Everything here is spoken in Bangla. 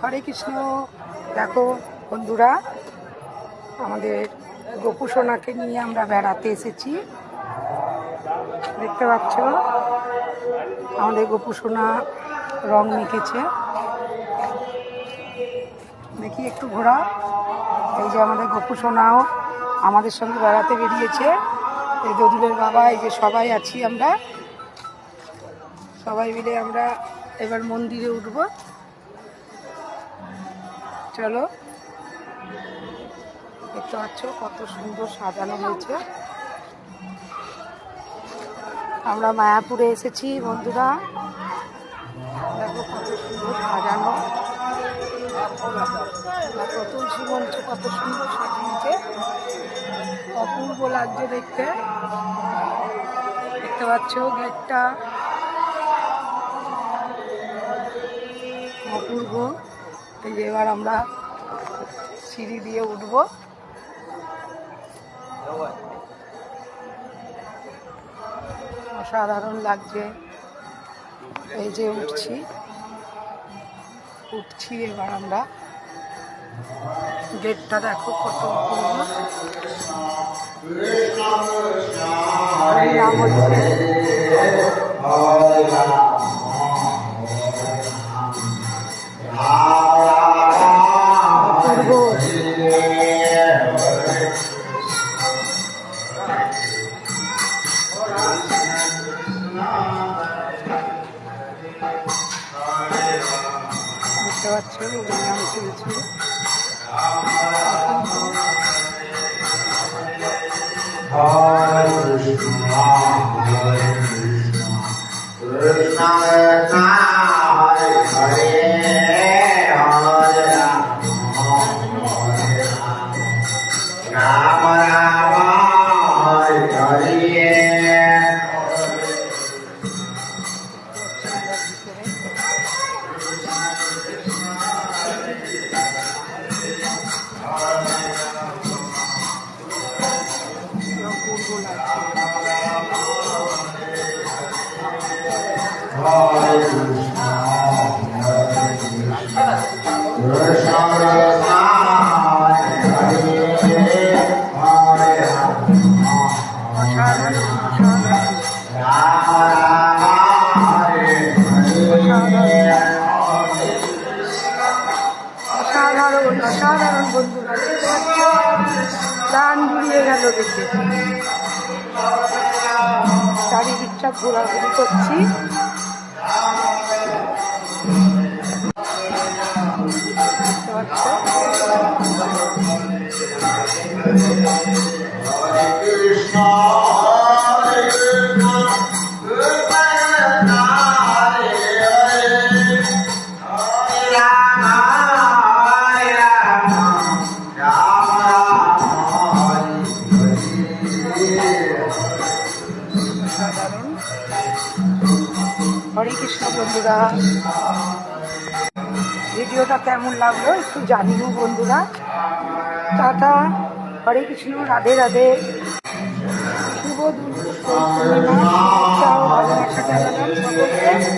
হরে কৃষ্ণ। দেখো বন্ধুরা, আমাদের গোপু সোনাকে নিয়ে আমরা বেড়াতে এসেছি। দেখতে পাচ্ছ আমাদের গোপু সোনা রং মেখেছে। দেখি একটু ঘোরা। এই যে আমাদের গোপু সোনাও আমাদের সঙ্গে বেড়াতে বেরিয়েছে। এই দদুলের বাবা, এই যে সবাই আছি আমরা, সবাই মিলে আমরা এবার মন্দিরে উঠবো। চলো, দেখতে পাচ্ছ কত সুন্দর সাজানো হয়েছে। আমরা মায়াপুরে এসেছি বন্ধুরা, দেখো কত সুন্দর সাজানো। তুলসী মঞ্চ কত সুন্দর সাজিয়েছে, অপূর্ব লাগছে দেখতে। দেখতে পাচ্ছ গেটটা অপূর্ব। এই যে এবার আমরা সিঁড়ি দিয়ে উঠবো। অসাধারণ লাগছে। এই যে উঠছি এবার আমরা। গেটটা দেখো কত অপূর্ব। নাম হচ্ছে দেখতে পাচ্ছ নাম চলছে। অসাধারণ বন্ধুরা, প্রাণ জুড়িয়ে গেল দেখে। চারিদিকটা ঘোরাঘুরি করছি। দেখতে পাচ্ছ হরে কৃষ্ণ। বন্ধুরা, ভিডিওটা কেমন লাগলো একটু জানিও বন্ধুরা। টাটা, হরে কৃষ্ণ, রাধে রাধে। শুভ পূর্ণিমা, ভালোবাসা জানালাম সকলকে।